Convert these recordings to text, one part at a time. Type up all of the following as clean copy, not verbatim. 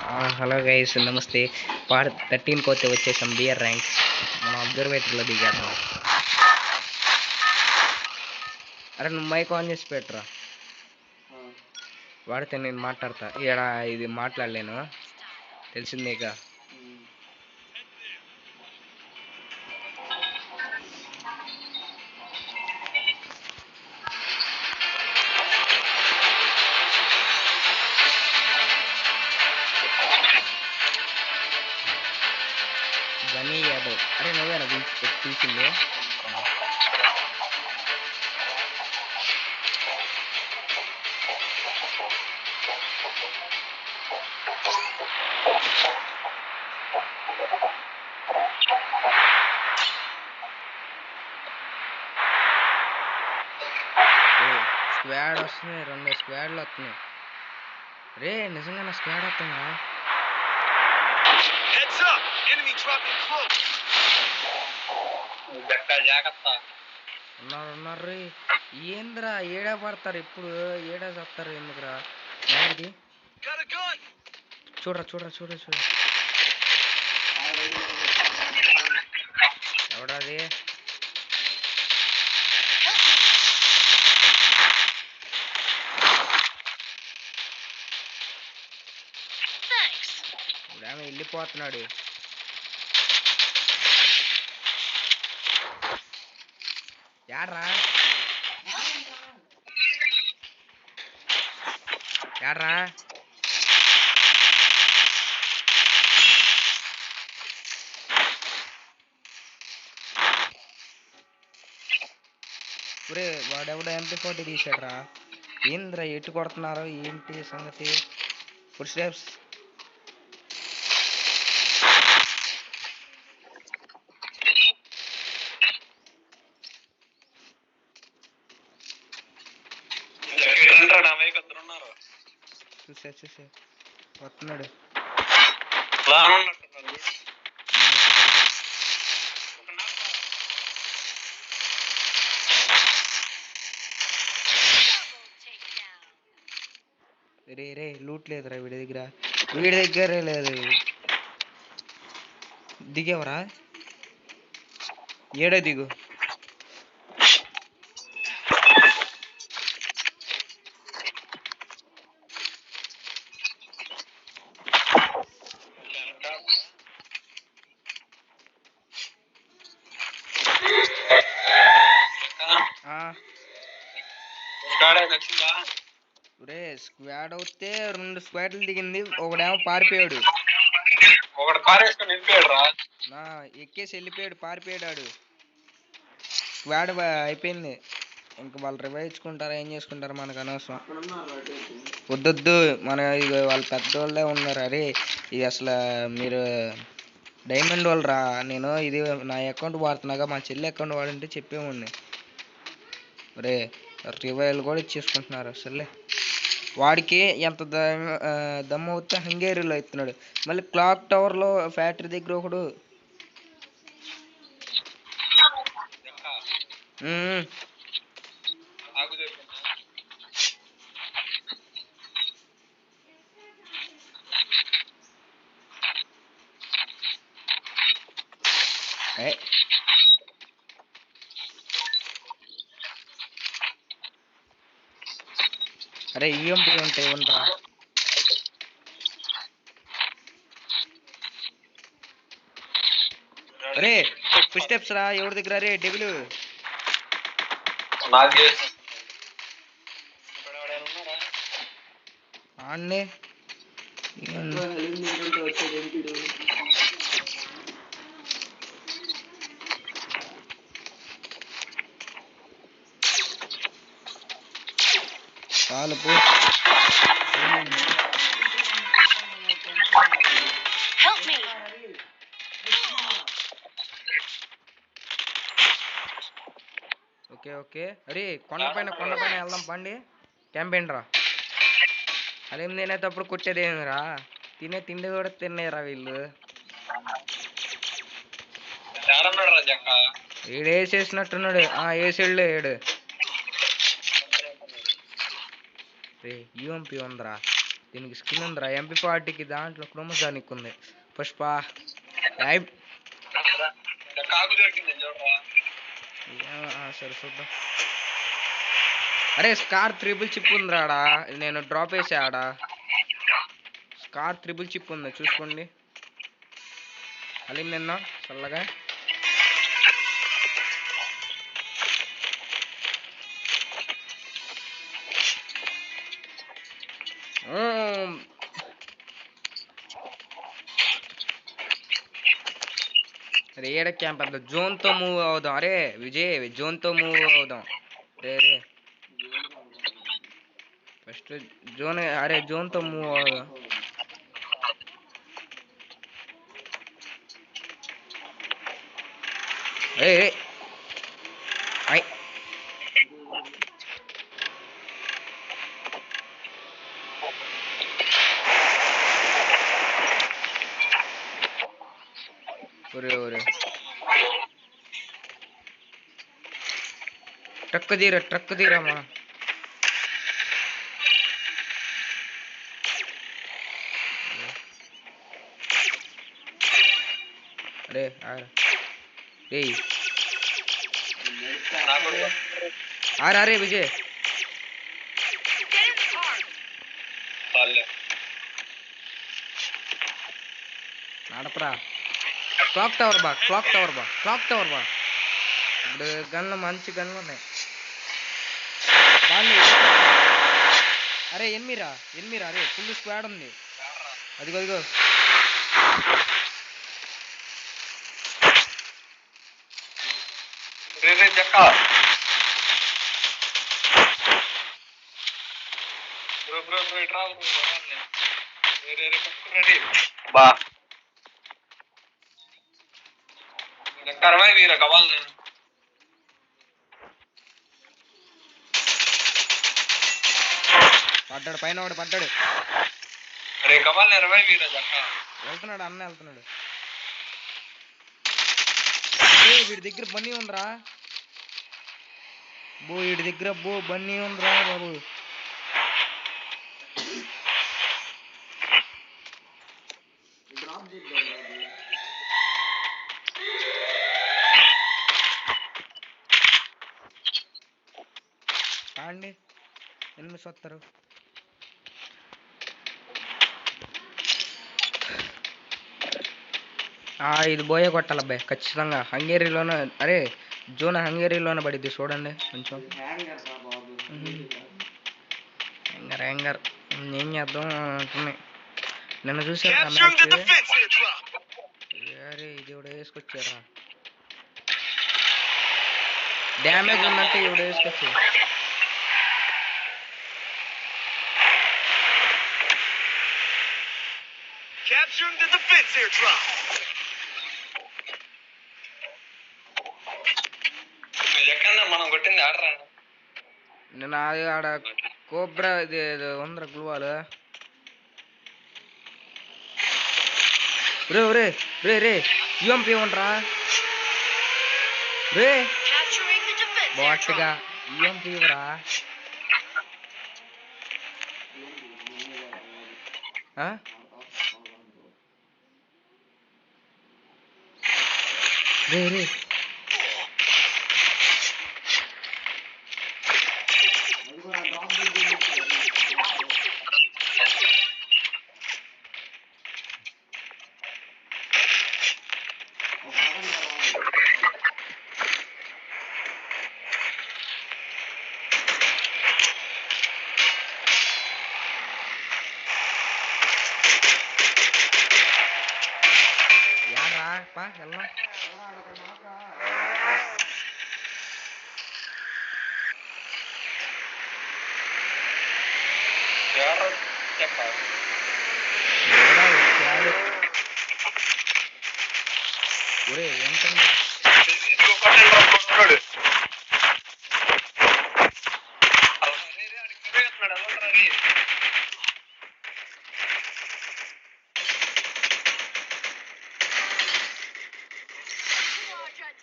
Hello guys, నమస్తే. Part 13 కోతే వచ్చేసాం. బియర్ ర్యాంక్ మనం అబ్జర్వేటర్లో దిగేద్దాం. అరే నువ్వు మైక్ ఆన్ చేసి పెట్టరా, వాడితే నేను మాట్లాడతా. ఇక్కడ ఇది మాట్లాడలేను, తెలిసిందేగా. గనీ యాదవ్, అరే నువ్వేనా పిలిచింది? స్క్వాడ్ వస్తున్నాయి, 2 స్క్వాడ్లు వస్తున్నాయి. రే నిజంగా నా స్క్వాడ్ వస్తుందా? ఉన్నారు రే. ఏంద్రా ఏడా పడతారు, ఎప్పుడు ఏడా చస్తారు ఎందుకురా? ఇది చూడరా చూడరా చూడరా చూడ ఎవడాది? ఇప్పుడేమో వెళ్ళిపోతున్నాడు. యాడ్రా యాడ్రా ఒరే వాడెవడో MP40 తీసాడ్రా. ఏంద్రా ఎటు కొడుతున్నారు, ఏంటి సంగతి? Food steps. చూసే వస్తున్నాడు. రే లూట్ లేదురా వీడి దగ్గరే లేదు. దిగేవరా? ఏడో దిగు. రే స్క్వాడ్ అవుతే 2 స్క్వాడ్లు దిగింది, ఒకడేమో పారిపోయాడు. ఎక్కేసి వెళ్ళిపోయాడు, పారిపోయాడు. స్క్వాడ్ అయిపోయింది. ఇంక వాళ్ళు రివైవ్ ఇచ్చుకుంటారా ఏం చేసుకుంటారా మనకు అనవసరం. వద్దొద్దు, మన వాళ్ళు పెద్దోళ్ళే ఉన్నారు. అరే ఇది అసలు మీరు డైమండ్ వాళ్ళు రా. నేను ఇది నా అకౌంట్ వాడుతున్నాగా, మా చెల్లి అకౌంట్ వాడుంటే చెప్పేవాడిని. రే రివైల్ కూడా ఇచ్చేసుకుంటున్నారు అసలే. వాడికి ఎంత దమ్ము అవుతే హంగేరీలో ఇస్తున్నాడు. మళ్ళీ క్లాక్ టవర్లో ఫ్యాక్టరీ దగ్గర ఒకడు. అరే EMP ఉంటాయి ఉండరా. అరే ఫుడ్ స్టెప్స్ రా. ఎవరి దగ్గర రే డెవిల్? ఆన్నే చాలు పో. ఓకే అరే కొండపైన వెళ్దాం పండి. క్యాంపెయిన్ రా. అదేం తినేటప్పుడు కొట్టేదేమిరా, తినే తిండి కూడా తినేరా వీళ్ళు. ఈడు వేసేసినట్టున్నాడు. వేసేళ్ళే ఏడు. యూఎంపీ ఉందిరా. దీనికి స్కిన్ ఉందిరా MP40కి, దాంట్లో క్రోమోజానిక్ ఉంది. పుష్ప సరే చూద్దాం. అరే స్కార్ త్రిబుల్ చిప్ ఉందిరా ఆడ, నేను డ్రాప్ వేసా ఆడ. స్కార్ త్రిబుల్ చిప్ ఉంది చూసుకోండి. అలీం నిన్న చల్లగా. అరే ఏడ క్యాంప్ అంత జోన్తో మూవ్ అవుదాం. అరే విజయ్ జోన్తో మూవ్ అవుదాం. రే ఫస్ట్ జోన్, అరే జోన్తో మూవ్ అవుదాం. ఏ ఒరే ఒరే ట్రక్ తీరమ్మా. అరే అరే విజయ్ నడపరా. క్లాక్ టవర్ బా. ఇప్పుడు గన్లు మంచి గన్లు ఉన్నాయి. అరే ఎన్మిరా అరే ఫుల్ స్క్వాడ్ ఉంది. అదిగో బా వీర కవాల్ పడ్డాడు, పైన వాడు పడ్డాడు. అరే కవాల్ వెళ్తున్నాడు, అన్న వెళ్తున్నాడు. వీడి దగ్గర బన్నీ ఉందిరా వీడి దగ్గర బన్నీ ఉందిరా బాబు. కాండి ఎనిమిది వస్తారు. ఇది బోయే కొట్టాలి అబ్బాయి ఖచ్చితంగా. హంగేరీలోనే, అరే జోన్ హంగేరీలోనే పడిద్ది చూడండి కొంచెం. హ్యాంగర్ ఏం చేద్దాం అంటున్నాయి. నిన్న చూసాను అరే ఇది ఇవిడ వేసుకొచ్చారా. డ్యామేజ్ ఉందంటే ఇవిడ వేసుకొచ్చాడు. Capturing the defense airdrop. మనం కొట్టింది ఆడరా. నేను అది ఆడ కోబ్రా ఇది ఉందరా గ్లూవాలు. రే యూఎంపీ ఉండరా రే బాట్గా యూఎంపీ ఇవ్వరా. రే ఒరే ఎంత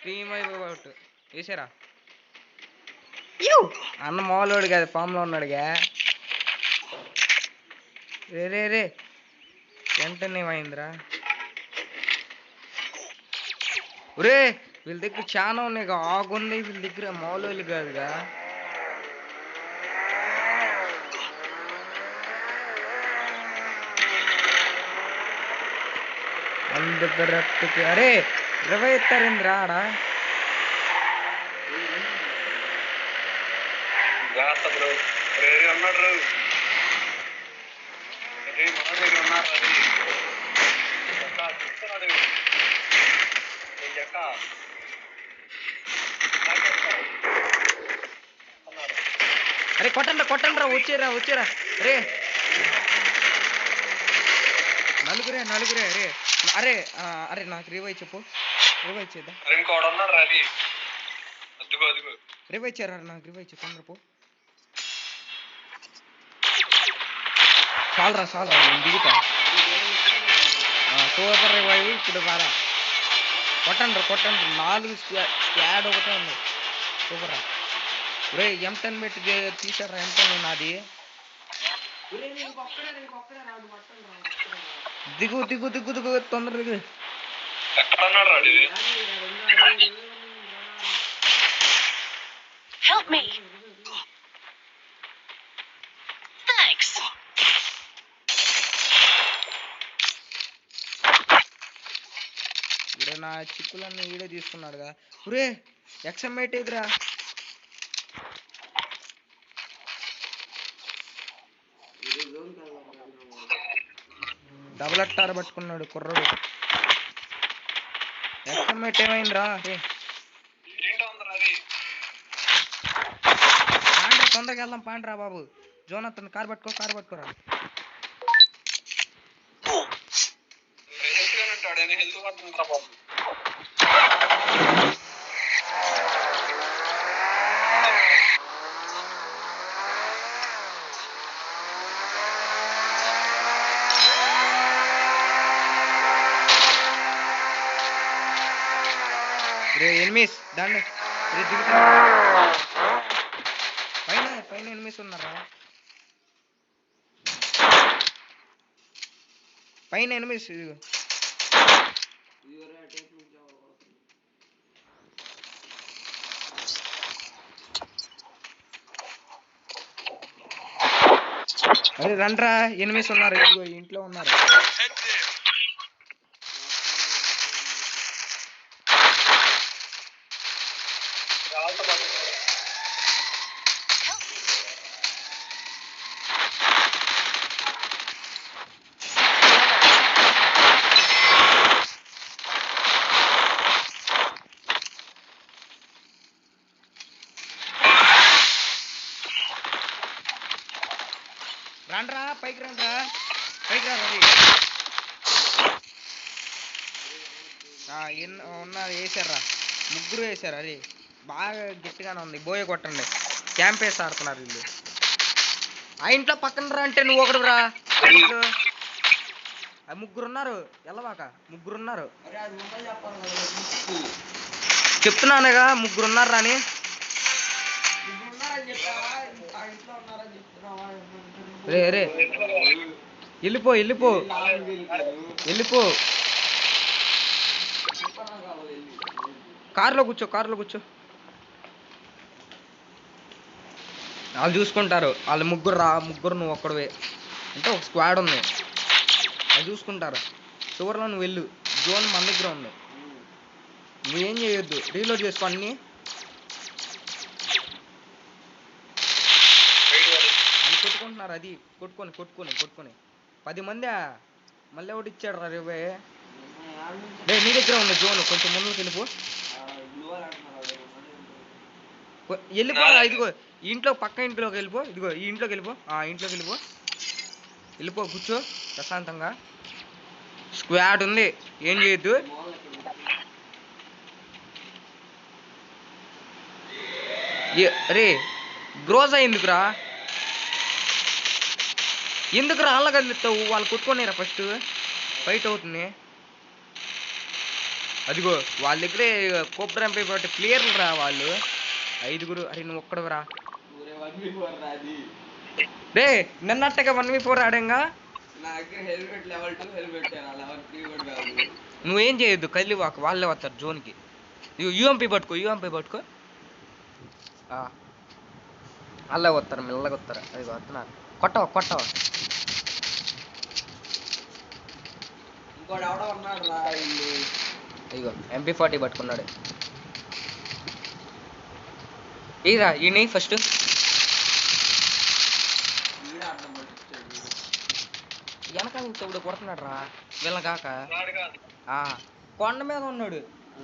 స్ట్రీమ్ అయిపోట్ వేసారా. అన్న మామూలువాడు కాదు, ఫామ్ లో ఉన్నాడుగా. రే రే రే వెంటనే అయిందిరా. ఒరే వీళ్ళ దగ్గర చాలా ఉన్నాయి, ఆగుంది వీళ్ళ దగ్గర, మామూలు కాదుగా. అందుకు అరే 20 ఎత్తారేంద్రా ఆడ. అరే కొట్టండి కొట్టండి రా, వచ్చేరా రే. నలుగురే రే. అరే అరే నాకు రివైవ్ చెప్పు, రివైవ్ చేద్దాం. రివైవ్ చేయరా నాకు, రివైవ్ చెప్పు తొందర పో. చాలరా నేను దిగుతా. సూపర్ రివైవ్ ఇప్పుడు రారా. కొట్టండి 4 స్క్వాడ్ ఒకటే ఉంది. సూపర్ రా. రే M10 పెట్టి తీసారా, M10 నాది. దిగు తొందర దిగు. Help me. Thanks. ఇప్పుడు నా చిక్కులన్నీ ఈడే తీసుకున్నాడు కదా. ఒరే ఎక్సమైట్ ఎదురా. డబుల్ అట్టార పట్టుకున్నాడు కుర్రోడు. ఎక్సమైట్ ఏమైందిరా. తొందరగా వెళ్దాం పాండ్రా బాబు. జోనతన్ కారు పట్టుకోరా. ఎనిమిస్ దాన్ని దిగుతా. పైన ఎనిమిస్ ఉన్నారా, పైన ఎనిమిస్. అరే రండ్రా, ఎనిమిస్ ఉన్నారు, ఇదిగో ఇంట్లో ఉన్నారు. రండ్రా పైకి రా రవి. ఉన్నారు, వేసారా ముగ్గురు వేసారు. అది బాగా గట్టిగానే ఉంది. బోయ కొట్టండి, క్యాంప్ వేసి ఆడుతున్నారు వీళ్ళు. ఆ ఇంట్లో పక్కన రా అంటే నువ్వు ఒకడు రా. ముగ్గురు ఉన్నారు, ఎల్లవాక ముగ్గురు ఉన్నారు. చెప్తున్నానుగా ముగ్గురు ఉన్నారు రాని. రే వెళ్ళిపో. కారులో కూర్చో. వాళ్ళు చూసుకుంటారు. వాళ్ళు ముగ్గురు నువ్వు ఒక్కడవే అంటే ఒక స్క్వాడ్ ఉంది, వాళ్ళు చూసుకుంటారు. చివరిలో నువ్వు వెళ్ళు, జోన్ మన దగ్గర ఉంది. నువ్వేం చేయొద్దు, రీలోడ్ చేసుకో అన్ని. వాళ్ళు కొట్టుకుంటున్నారు, అది కొట్టుకొని 10 మంది. మళ్ళీ ఒకటి ఇచ్చాడు రా రేవే. నీ దగ్గర ఉంది జోన్, కొంచెం ముందుకు వెళ్ళిపో. ఇదిగో ఇంట్లో పక్క ఇంట్లోకి వెళ్ళిపో. ఇదిగో ఈ ఇంట్లోకి వెళ్ళిపో. కూర్చో ప్రశాంతంగా. స్క్వాడ్ ఉంది, ఏం చేయొద్దు. అరే గ్రోజా ఎందుకురా అల్లగలుగుతావు. వాళ్ళు కొట్టుకోనేరా, ఫస్ట్ ఫైట్ అవుతుంది. అదిగో వాళ్ళ దగ్గరే కోప్టర్ ప్లేయర్లు రా వాళ్ళు 5. అరే నువ్వు ఒక్కడవరా. 1v4 రాది. రే నిన్నట్టగా 1v4 ఆడంగా. నా దగ్గర హెల్మెట్ లెవెల్ 2 హెల్మెట్ లెవెల్ 3 కూడా కాదు. నువ్వేం చేయొద్దు, కల్లి వాళ్ళే వస్తారు జోన్కి. యూఎంపీ పట్టుకో. అల్లే వస్తారు, మెల్లగా వస్తారు. అది వస్తున్నారు. కొట్టవ. ఇంకోటి ఎవడో ఉన్నాడు రా ఇల్లు. ఇగో MP40 పట్టుకున్నాడు. ఏరా ఈయన ఫస్ట్ ఈడ అర్థం పట్టించాడు. వెనకాల నుంచి ఇప్పుడు కొడుతున్నాడు రా వీళ్ళ కాక. వాడు కాదు. కొండ మీద ఉన్నాడు. ఆ.